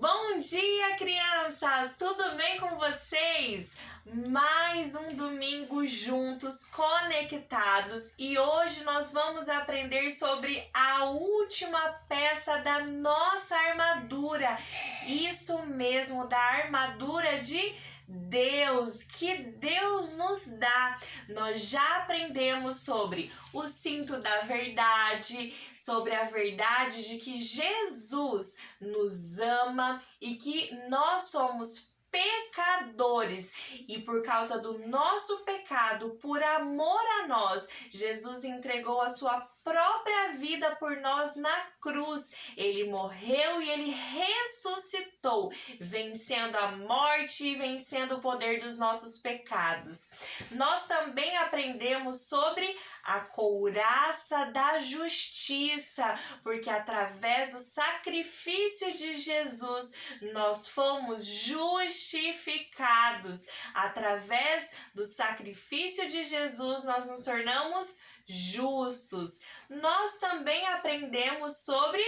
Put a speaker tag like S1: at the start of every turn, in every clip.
S1: Bom dia, crianças! Tudo bem com vocês? Mais um domingo juntos, conectados, e hoje nós vamos aprender sobre a última peça da nossa armadura. Isso mesmo, da armadura de Deus, que Deus nos dá. Nós já aprendemos sobre o cinto da verdade, sobre a verdade de que Jesus nos ama e que nós somos pecadores, e por causa do nosso pecado, por amor a nós, Jesus entregou a sua própria vida por nós na cruz. Ele morreu e ele ressuscitou, vencendo a morte e vencendo o poder dos nossos pecados. Nós também aprendemos sobre a couraça da justiça, porque através do sacrifício de Jesus nós fomos justificados. Através do sacrifício de Jesus nós nos tornamos justos. Nós também aprendemos sobre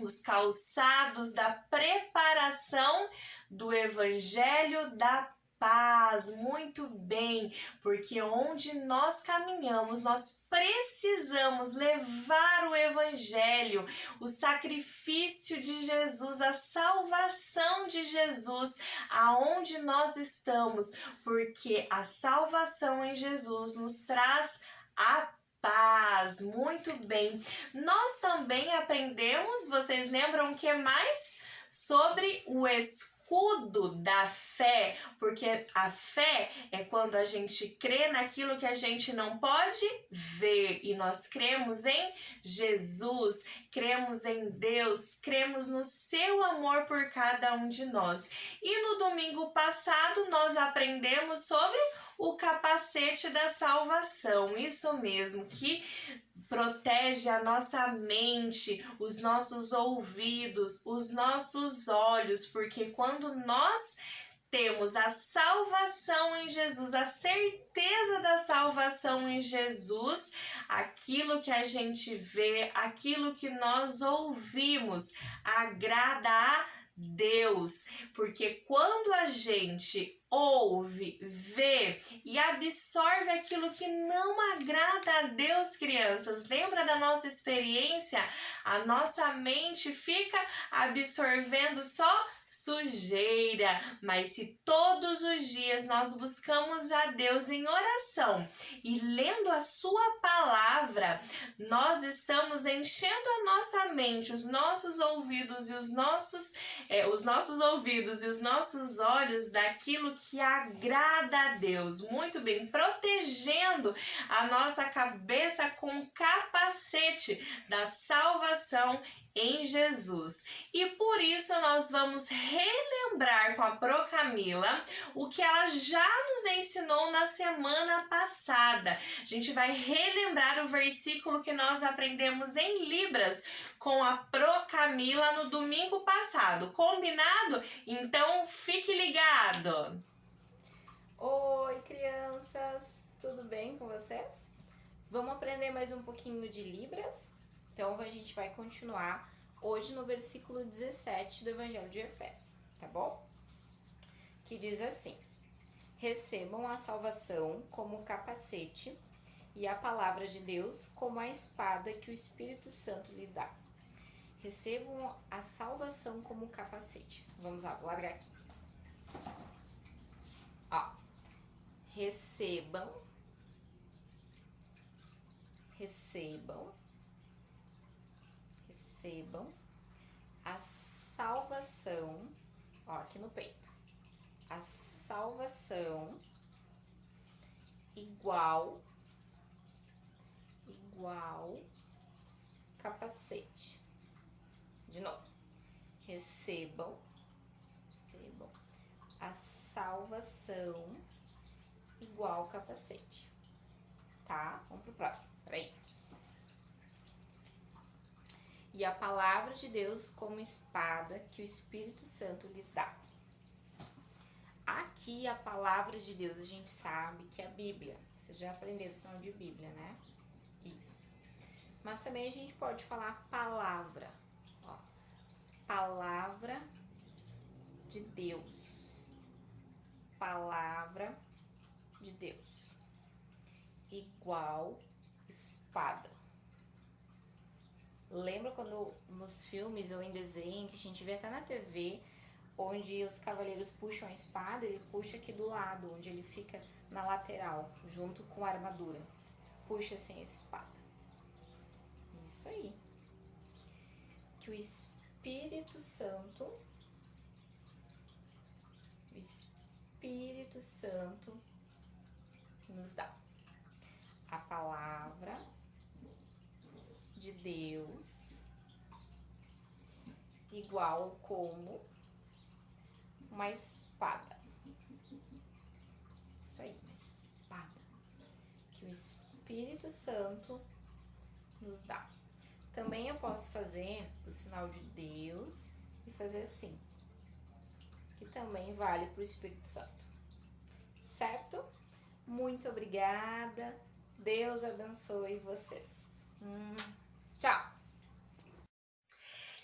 S1: os calçados da preparação do Evangelho da paz. Muito bem, porque onde nós caminhamos, nós precisamos levar o Evangelho, o sacrifício de Jesus, a salvação de Jesus, aonde nós estamos, porque a salvação em Jesus nos traz a paz. Muito bem. Nós também aprendemos, vocês lembram o que mais? Sobre o escudo da fé, porque a fé é quando a gente crê naquilo que a gente não pode ver, e nós cremos em Jesus, cremos em Deus, cremos no seu amor por cada um de nós. E no domingo passado nós aprendemos sobre o capacete da salvação, isso mesmo, que protege a nossa mente, os nossos ouvidos, os nossos olhos, porque quando nós temos a salvação em Jesus, a certeza da salvação em Jesus, aquilo que a gente vê, aquilo que nós ouvimos, agrada a Deus, porque quando a gente ouve, vê e absorve aquilo que não agrada a Deus, crianças, lembra da nossa experiência? A nossa mente fica absorvendo só sujeira, mas se todos os dias nós buscamos a Deus em oração e lendo a sua palavra, nós estamos enchendo a nossa mente, os nossos ouvidos e os nossos ouvidos e os nossos olhos daquilo que agrada a Deus. Muito bem, protegendo a nossa cabeça com o capacete da salvação em Jesus. E por isso nós vamos relembrar com a Pro Camila o que ela já nos ensinou na semana passada. A gente vai relembrar o versículo que nós aprendemos em Libras com a Pro Camila no domingo passado. Combinado? Então fique ligado!
S2: Oi, crianças! Tudo bem com vocês? Vamos aprender mais um pouquinho de Libras? Então, a gente vai continuar hoje no versículo 17 do Evangelho de Efésios, tá bom? Que diz assim: recebam a salvação como capacete e a palavra de Deus como a espada que o Espírito Santo lhe dá. Recebam a salvação como capacete. Vamos lá, vou largar aqui. Ó, recebam a salvação, ó, aqui no peito, a salvação igual capacete. De novo, recebam a salvação igual capacete, tá? Vamos pro próximo, peraí. E a palavra de Deus como espada que o Espírito Santo lhes dá. Aqui a palavra de Deus, a gente sabe que é a Bíblia. Vocês já aprenderam o sinal de Bíblia, né? Isso. Mas também a gente pode falar palavra. Ó, palavra de Deus. Palavra de Deus. Igual espada. Lembra quando nos filmes ou em desenho, que a gente vê até na TV, onde os cavaleiros puxam a espada, ele puxa aqui do lado, onde ele fica na lateral, junto com a armadura. Puxa assim a espada. Isso aí. Que o Espírito Santo nos dá a palavra de Deus, igual como uma espada. Isso aí, uma espada que o Espírito Santo nos dá. Também eu posso fazer o sinal de Deus e fazer assim, que também vale para o Espírito Santo. Certo? Muito obrigada. Deus abençoe vocês. Tchau!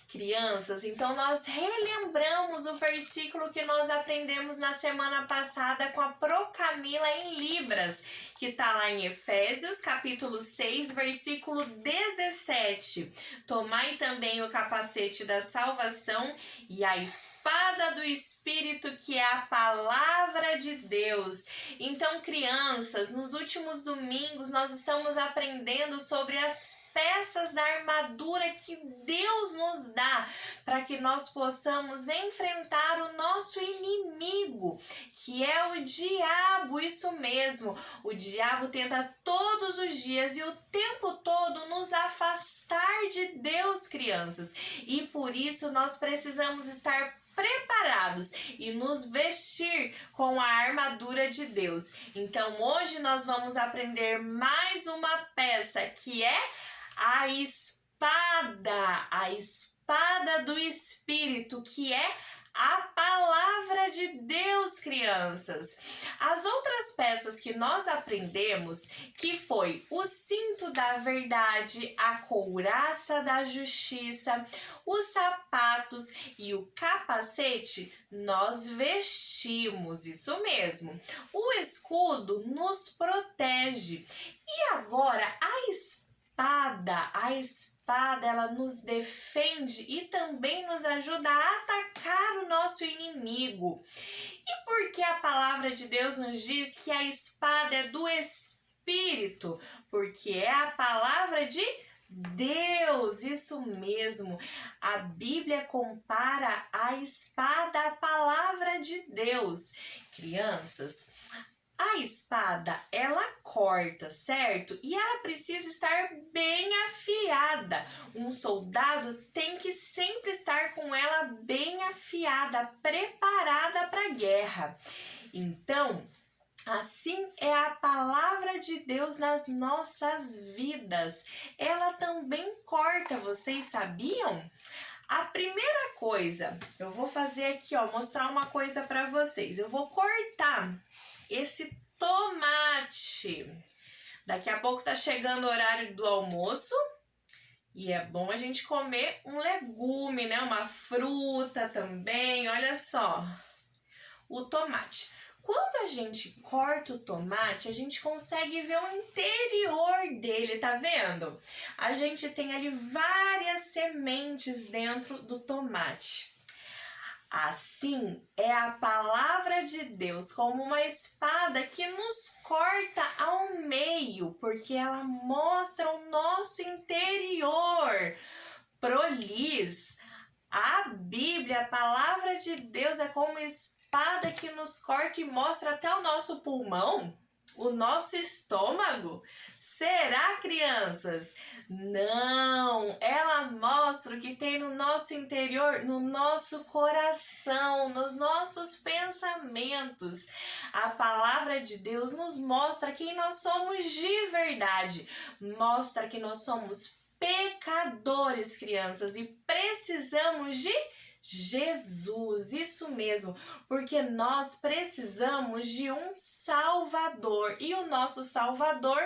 S1: Crianças, então nós relembramos o versículo que nós aprendemos na semana passada com a Procamila em Libras, que está lá em Efésios, capítulo 6, versículo 17. Tomai também o capacete da salvação e a espada do Espírito, que é a palavra de Deus. Então, crianças, nos últimos domingos nós estamos aprendendo sobre as peças da armadura que Deus nos dá para que nós possamos enfrentar o nosso inimigo, que é o diabo. Isso mesmo, o diabo tenta todos os dias e o tempo todo nos afastar de Deus, crianças, e por isso nós precisamos estar preparados e nos vestir com a armadura de Deus. Então hoje nós vamos aprender mais uma peça, que é a espada do Espírito, que é a palavra de Deus, crianças. As outras peças que nós aprendemos, que foi o cinto da verdade, a couraça da justiça, os sapatos e o capacete, nós vestimos, isso mesmo. O escudo nos protege. E agora a espada, ela nos defende e também nos ajuda a atacar o nosso inimigo. E por que a palavra de Deus nos diz que a espada é do Espírito? Porque é a palavra de Deus, isso mesmo. A Bíblia compara a espada à palavra de Deus. Crianças, a espada, ela corta, certo? E ela precisa estar bem afiada. Um soldado tem que sempre estar com ela bem afiada, preparada para a guerra. Então, assim é a palavra de Deus nas nossas vidas. Ela também corta, vocês sabiam? A primeira coisa, eu vou fazer aqui, mostrar uma coisa para vocês. Eu vou cortar esse tomate. Daqui a pouco tá chegando o horário do almoço e é bom a gente comer um legume, né? Uma fruta também. Olha só, o tomate. Quando a gente corta o tomate, a gente consegue ver o interior dele, tá vendo? A gente tem ali várias sementes dentro do tomate. Assim é a palavra de Deus, como uma espada que nos corta ao meio, porque ela mostra o nosso interior. Prolis, a Bíblia, a palavra de Deus, é como uma espada que nos corta e mostra até o nosso pulmão, o nosso estômago. Será, crianças? Não, ela mostra o que tem no nosso interior, no nosso coração, nos nossos pensamentos. A palavra de Deus nos mostra quem nós somos de verdade, mostra que nós somos pecadores, crianças, e precisamos de Jesus, isso mesmo, porque nós precisamos de um Salvador, e o nosso Salvador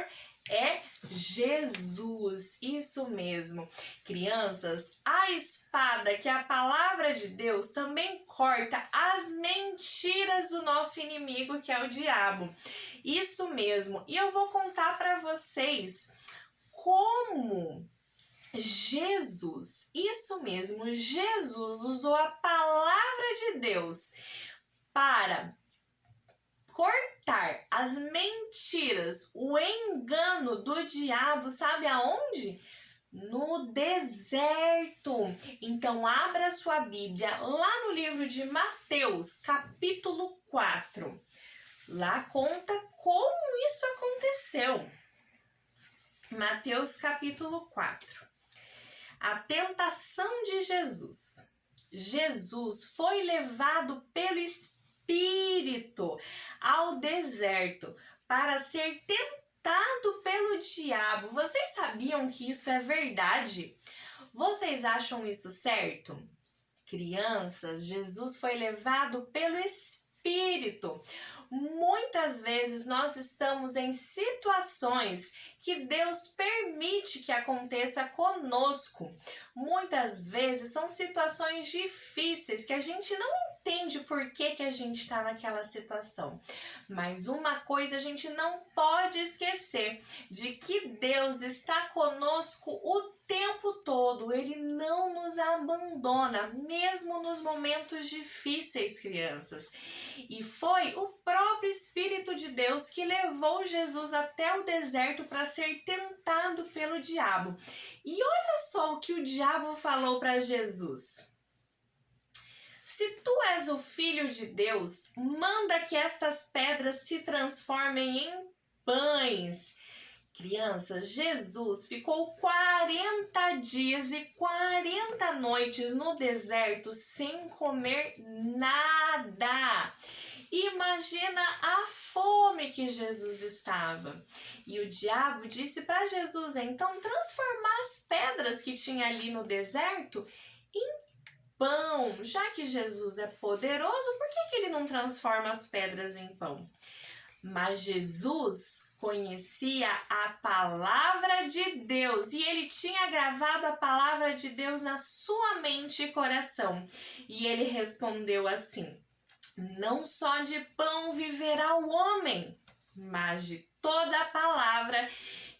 S1: É Jesus, isso mesmo. Crianças, a espada, que é a palavra de Deus, também corta as mentiras do nosso inimigo, que é o diabo. Isso mesmo. E eu vou contar para vocês como Jesus, isso mesmo, Jesus usou a palavra de Deus para cortar as mentiras, o engano do diabo, sabe aonde? No deserto. Então abra sua Bíblia lá no livro de Mateus, capítulo 4. Lá conta como isso aconteceu. Mateus capítulo 4. A tentação de Jesus. Jesus foi levado pelo Espírito ao deserto para ser tentado pelo diabo. Vocês sabiam que isso é verdade? Vocês acham isso certo? Crianças, Jesus foi levado pelo Espírito. Muitas vezes nós estamos em situações que Deus permite que aconteça conosco. Muitas vezes são situações difíceis que a gente não entende por que a gente está naquela situação. Mas uma coisa a gente não pode esquecer, de que Deus está conosco o tempo todo. Ele não nos abandona, mesmo nos momentos difíceis, crianças. E foi o próprio Espírito de Deus que levou Jesus até o deserto para ser tentado pelo diabo. E olha só o que o diabo falou para Jesus. Se tu és o Filho de Deus, manda que estas pedras se transformem em pães. Crianças, Jesus ficou 40 dias e 40 noites no deserto sem comer nada. Imagina a fome que Jesus estava. E o diabo disse para Jesus, então, transformar as pedras que tinha ali no deserto em pão. Já que Jesus é poderoso, por que ele não transforma as pedras em pão? Mas Jesus conhecia a palavra de Deus e ele tinha gravado a palavra de Deus na sua mente e coração. E ele respondeu assim: não só de pão viverá o homem, mas de toda a palavra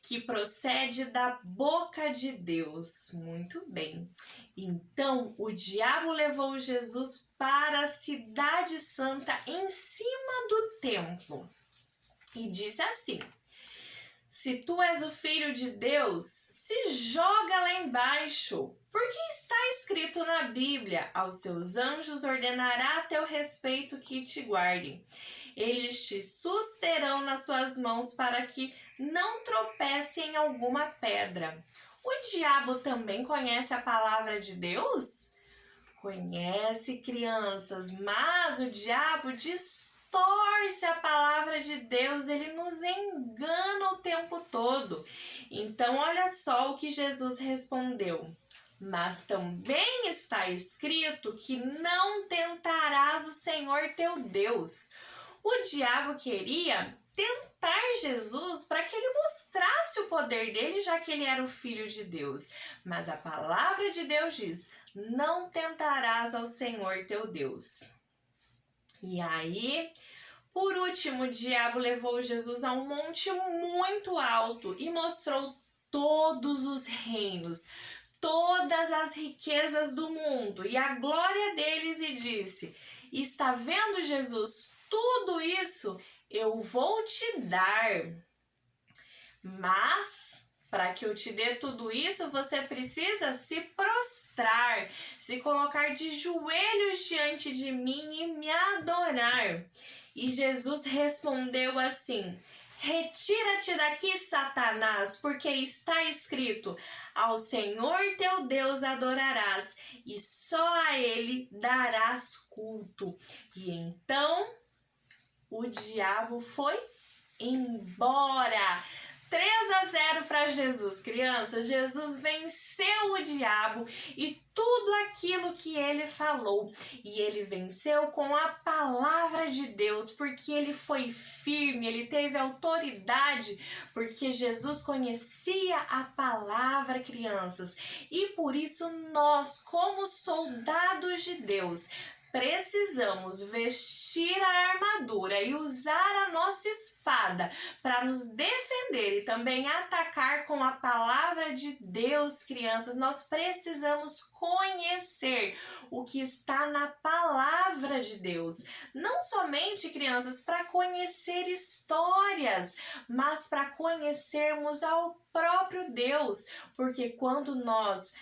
S1: que procede da boca de Deus. Muito bem. Então, o diabo levou Jesus para a cidade santa em cima do templo e disse assim: se tu és o Filho de Deus, se joga lá embaixo, porque está escrito na Bíblia, aos seus anjos ordenará a teu respeito que te guardem. Eles te susterão nas suas mãos para que não tropece em alguma pedra. O diabo também conhece a palavra de Deus? Conhece, crianças, mas o diabo distorce a palavra de Deus, ele nos engana o tempo todo. Então, olha só o que Jesus respondeu. Mas também está escrito que não tentarás o Senhor teu Deus. O diabo queria tentar Jesus para que ele mostrasse o poder dele, já que ele era o Filho de Deus. Mas a palavra de Deus diz: não tentarás ao Senhor teu Deus. E aí, por último, o diabo levou Jesus a um monte muito alto e mostrou todos os reinos, todas as riquezas do mundo e a glória deles e disse: está vendo, Jesus, tudo isso eu vou te dar, mas para que eu te dê tudo isso, você precisa se prostrar, se colocar de joelhos diante de mim e me adorar. E Jesus respondeu assim: retira-te daqui, Satanás, porque está escrito: ao Senhor teu Deus adorarás e só a ele darás culto. E então o diabo foi embora. 3-0 para Jesus, crianças. Jesus venceu o diabo e tudo aquilo que ele falou. E ele venceu com a palavra de Deus, porque ele foi firme, ele teve autoridade, porque Jesus conhecia a palavra, crianças. E por isso nós, como soldados de Deus, precisamos vestir a armadura e usar a nossa espada para nos defender e também atacar com a palavra de Deus, crianças. Nós precisamos conhecer o que está na palavra de Deus. Não somente, crianças, para conhecer histórias, mas para conhecermos ao próprio Deus, porque quando nós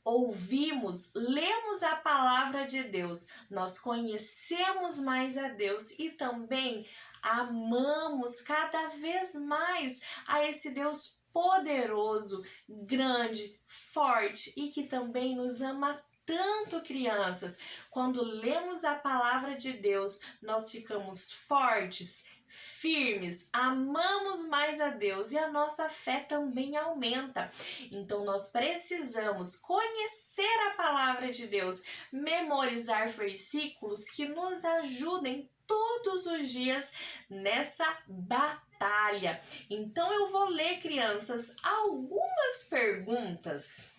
S1: ouvimos, lemos a palavra de Deus, nós conhecemos mais a Deus e também amamos cada vez mais a esse Deus poderoso, grande, forte e que também nos ama tanto, crianças. Quando lemos a palavra de Deus, nós ficamos fortes, firmes, amamos mais a Deus e a nossa fé também aumenta. Então nós precisamos conhecer a palavra de Deus, memorizar versículos que nos ajudem todos os dias nessa batalha. Então eu vou ler, crianças, algumas perguntas,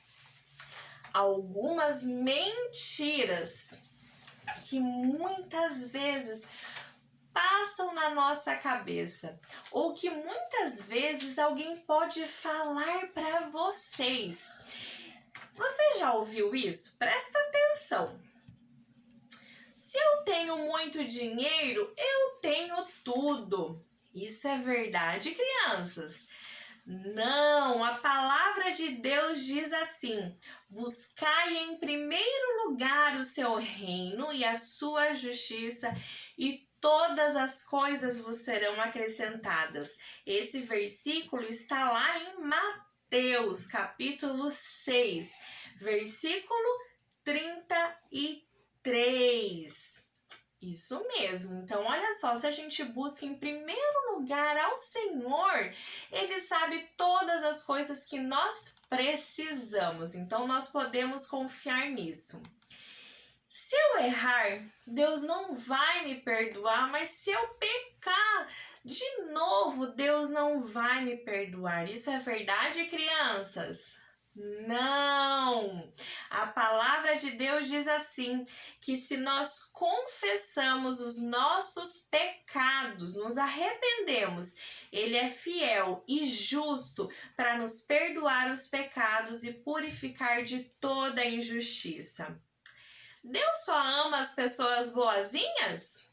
S1: algumas mentiras que muitas vezes passam na nossa cabeça, ou que muitas vezes alguém pode falar para vocês. Você já ouviu isso? Presta atenção. Se eu tenho muito dinheiro, eu tenho tudo. Isso é verdade, crianças? Não, a palavra de Deus diz assim: buscai em primeiro lugar o seu reino e a sua justiça, e todas as coisas vos serão acrescentadas. Esse versículo está lá em Mateus, capítulo 6, versículo 33. Isso mesmo. Então, olha só, se a gente busca em primeiro lugar ao Senhor, Ele sabe todas as coisas que nós precisamos. Então, nós podemos confiar nisso. Se eu errar, Deus não vai me perdoar, mas se eu pecar de novo, Deus não vai me perdoar. Isso é verdade, crianças? Não! A palavra de Deus diz assim, que se nós confessamos os nossos pecados, nos arrependemos, Ele é fiel e justo para nos perdoar os pecados e purificar de toda injustiça. Deus só ama as pessoas boazinhas?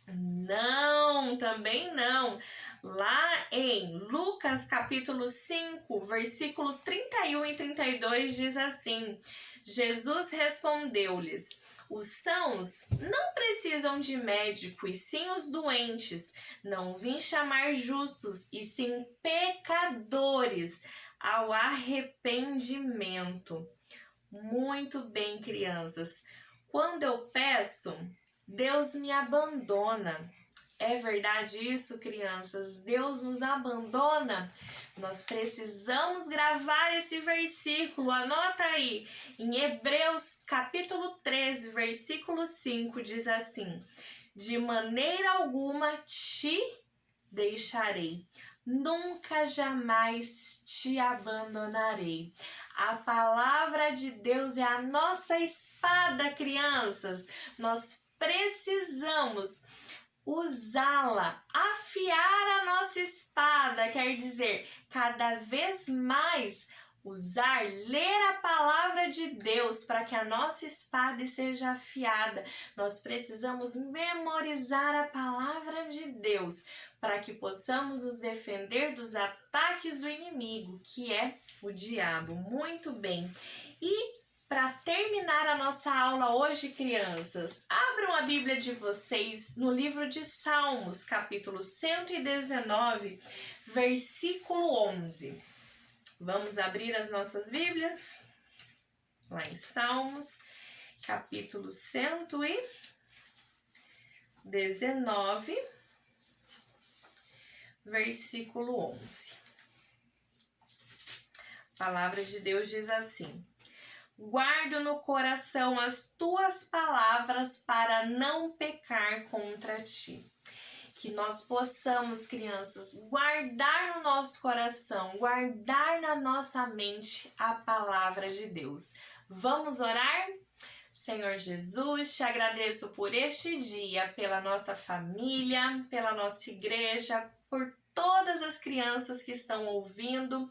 S1: Não, também não. Lá em Lucas capítulo 5, versículo 31 e 32 diz assim: Jesus respondeu-lhes: os sãos não precisam de médico, e sim os doentes. Não vim chamar justos, e sim pecadores ao arrependimento. Muito bem, crianças. Quando eu peço, Deus me abandona. É verdade isso, crianças? Deus nos abandona? Nós precisamos gravar esse versículo. Anota aí. Em Hebreus, capítulo 13, versículo 5, diz assim: de maneira alguma te deixarei. Nunca jamais te abandonarei. A palavra de Deus é a nossa espada, crianças. Nós precisamos usá-la, afiar a nossa espada, quer dizer, cada vez mais usar, ler a palavra de Deus para que a nossa espada seja afiada. Nós precisamos memorizar a palavra de Deus para que possamos nos defender dos ataques do inimigo, que é o diabo. Muito bem. E para terminar a nossa aula hoje, crianças, abram a Bíblia de vocês no livro de Salmos, capítulo 119, versículo 11. Vamos abrir as nossas Bíblias? Lá em Salmos, capítulo 119, versículo 11. palavra de Deus diz assim: guardo no coração as tuas palavras para não pecar contra ti. Que nós possamos, crianças, guardar no nosso coração, guardar na nossa mente a palavra de Deus. Vamos orar? Senhor Jesus, te agradeço por este dia, pela nossa família, pela nossa igreja, por todas as crianças que estão ouvindo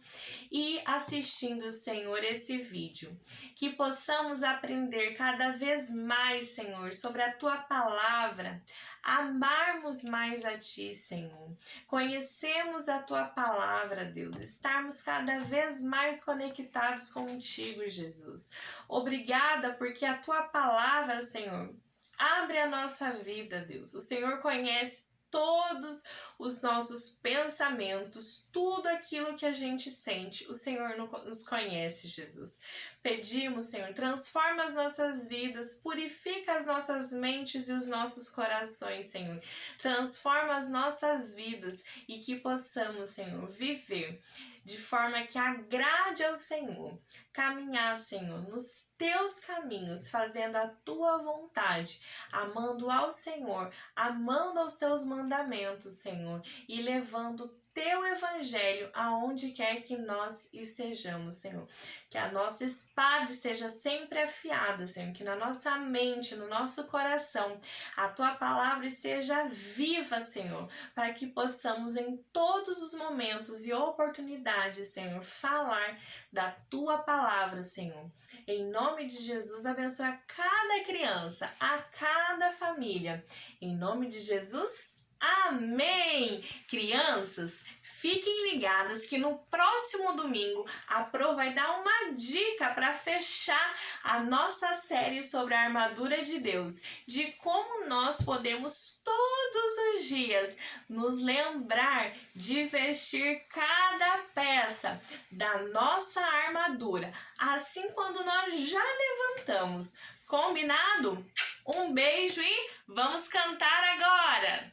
S1: e assistindo, Senhor, esse vídeo. Que possamos aprender cada vez mais, Senhor, sobre a Tua palavra, amarmos mais a Ti, Senhor. Conhecemos a Tua palavra, Deus, estarmos cada vez mais conectados contigo, Jesus. Obrigada porque a Tua palavra, Senhor, abre a nossa vida, Deus. O Senhor conhece todos os nossos pensamentos, tudo aquilo que a gente sente, o Senhor nos conhece, Jesus. Pedimos, Senhor, transforma as nossas vidas, purifica as nossas mentes e os nossos corações, Senhor. Transforma as nossas vidas e que possamos, Senhor, viver de forma que agrade ao Senhor, caminhar, Senhor, nos teus caminhos, fazendo a tua vontade, amando ao Senhor, amando aos teus mandamentos, Senhor, e levando o teu evangelho aonde quer que nós estejamos, Senhor. Que a nossa espada esteja sempre afiada, Senhor, que na nossa mente, no nosso coração, a tua palavra esteja viva, Senhor, para que possamos em todos os momentos e oportunidades, Senhor, falar da tua palavra, Senhor. Em nome de Jesus, abençoe a cada criança, a cada família. Em nome de Jesus, amém! Crianças, fiquem ligadas que no próximo domingo a Pro vai dar uma dica para fechar a nossa série sobre a armadura de Deus, de como nós podemos todos os dias nos lembrar de vestir cada peça da nossa armadura, assim quando nós já levantamos. Combinado? Um beijo e vamos cantar agora!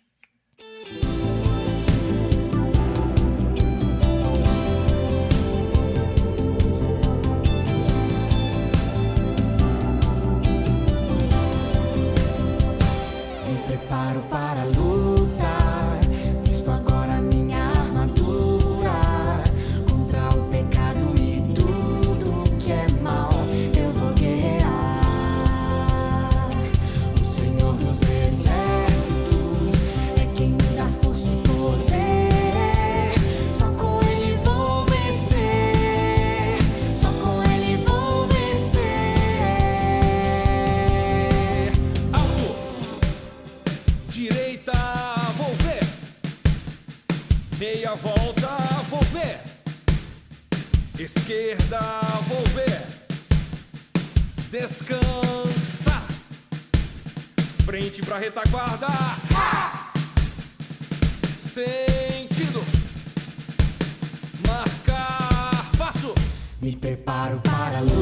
S3: Preparo para lutar, visto agora minha armadura, contra o pecado e tudo que é mal, eu vou guerrear. O Senhor dos exércitos é quem me dá força e poder, só com Ele vou vencer, só com Ele vou vencer.
S4: Direita, vou ver. Meia volta, vou ver. Esquerda, vou ver. Descansa. Frente pra retaguarda. Sentido. Marcar passo.
S3: Me preparo para lutar.